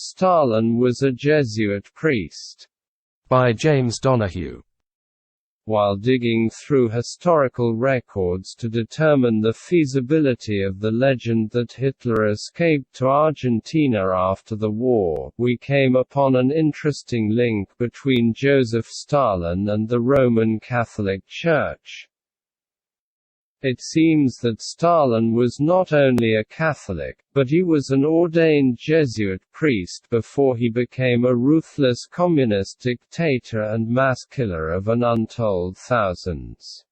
Stalin was a Jesuit priest. By James Donahue. While digging through historical records to determine the feasibility of the legend that Hitler escaped to Argentina after the war, we came upon an interesting link between Joseph Stalin and the Roman Catholic Church. It seems that Stalin was not only a Catholic, but he was an ordained Jesuit priest before he became a ruthless communist dictator and mass killer of an untold thousands.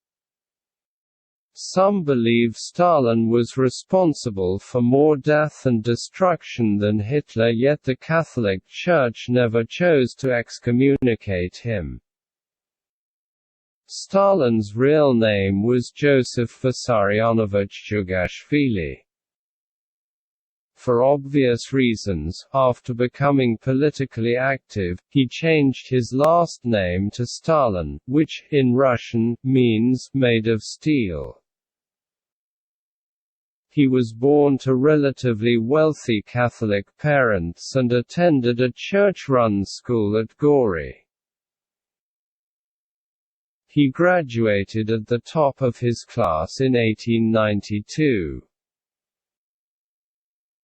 Some believe Stalin was responsible for more death and destruction than Hitler, yet the Catholic Church never chose to excommunicate him. Stalin's real name was Joseph Vissarionovich Jugashvili. For obvious reasons, after becoming politically active, he changed his last name to Stalin, which, in Russian, means "made of steel." He was born to relatively wealthy Catholic parents and attended a church-run school at Gori. He graduated at the top of his class in 1892.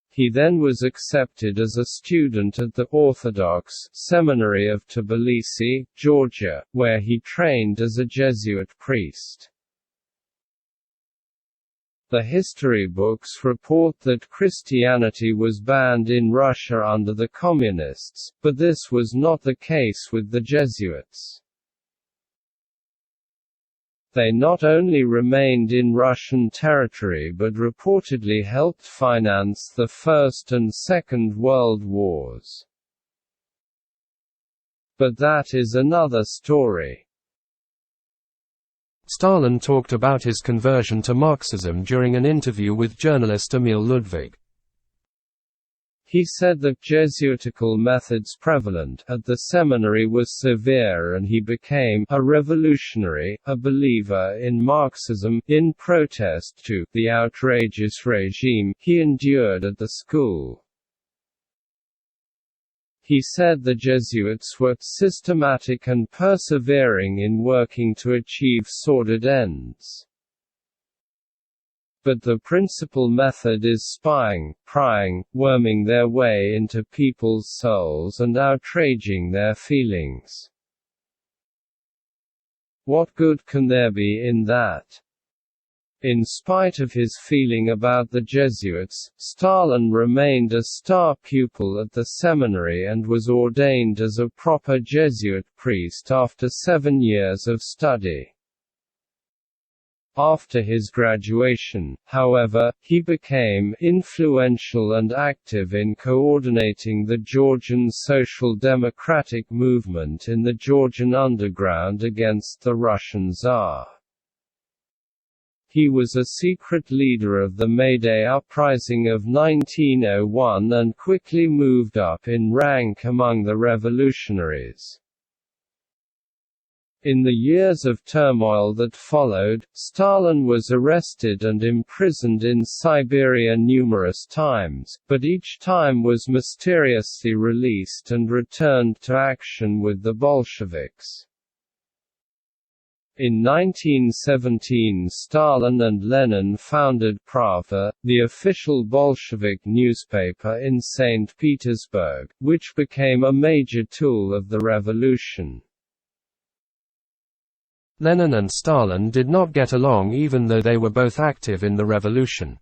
He then was accepted as a student at the Orthodox Seminary of Tbilisi, Georgia, where he trained as a Jesuit priest. The history books report that Christianity was banned in Russia under the Communists, but this was not the case with the Jesuits. They not only remained in Russian territory but reportedly helped finance the First and Second World Wars. But that is another story. Stalin talked about his conversion to Marxism during an interview with journalist Emil Ludwig. He said that Jesuitical methods prevalent at the seminary was severe and he became a revolutionary, a believer in Marxism, in protest to the outrageous regime he endured at the school. He said the Jesuits were systematic and persevering in working to achieve sordid ends. But the principal method is spying, prying, worming their way into people's souls and outraging their feelings. What good can there be in that? In spite of his feeling about the Jesuits, Stalin remained a star pupil at the seminary and was ordained as a proper Jesuit priest after 7 years of study. After his graduation, however, he became influential and active in coordinating the Georgian social democratic movement in the Georgian underground against the Russian Tsar. He was a secret leader of the May Day uprising of 1901 and quickly moved up in rank among the revolutionaries. In the years of turmoil that followed, Stalin was arrested and imprisoned in Siberia numerous times, but each time was mysteriously released and returned to action with the Bolsheviks. In 1917 Stalin and Lenin founded Pravda, the official Bolshevik newspaper in St. Petersburg, which became a major tool of the revolution. Lenin and Stalin did not get along even though they were both active in the revolution.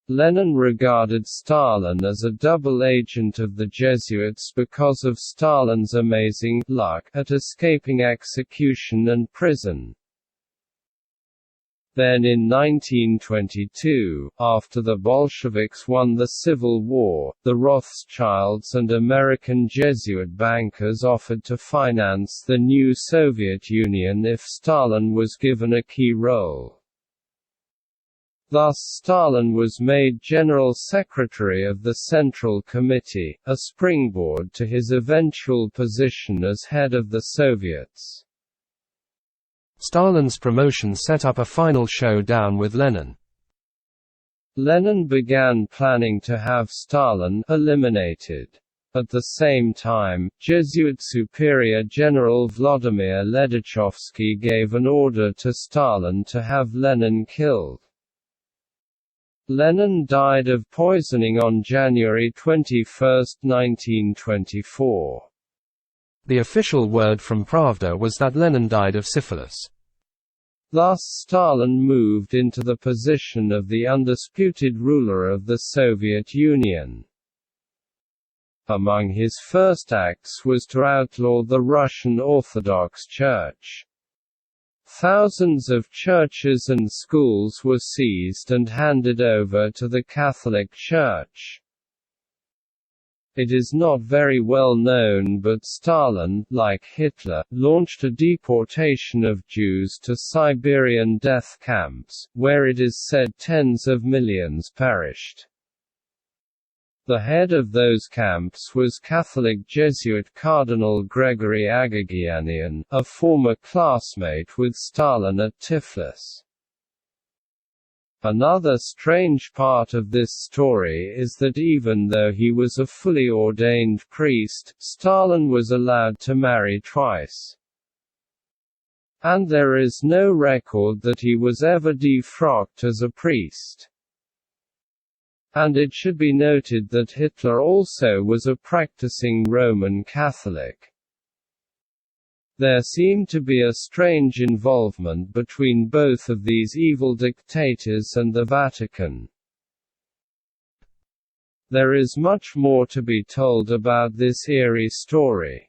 Lenin regarded Stalin as a double agent of the Jesuits because of Stalin's amazing luck at escaping execution and prison. Then in 1922, after the Bolsheviks won the Civil War, the Rothschilds and American Jesuit bankers offered to finance the new Soviet Union if Stalin was given a key role. Thus Stalin was made General Secretary of the Central Committee, a springboard to his eventual position as head of the Soviets. Stalin's promotion set up a final showdown with Lenin. Lenin began planning to have Stalin eliminated. At the same time, Jesuit Superior General Vladimir Ledachovsky gave an order to Stalin to have Lenin killed. Lenin died of poisoning on January 21, 1924. The official word from Pravda was that Lenin died of syphilis. Thus Stalin moved into the position of the undisputed ruler of the Soviet Union. Among his first acts was to outlaw the Russian Orthodox Church. Thousands of churches and schools were seized and handed over to the Catholic Church. It is not very well known, but Stalin, like Hitler, launched a deportation of Jews to Siberian death camps, where it is said tens of millions perished. The head of those camps was Catholic Jesuit Cardinal Gregory Agagianian, a former classmate with Stalin at Tiflis. Another strange part of this story is that even though he was a fully ordained priest, Stalin was allowed to marry twice. And there is no record that he was ever defrocked as a priest. And it should be noted that Hitler also was a practicing Roman Catholic. There seemed to be a strange involvement between both of these evil dictators and the Vatican. There is much more to be told about this eerie story.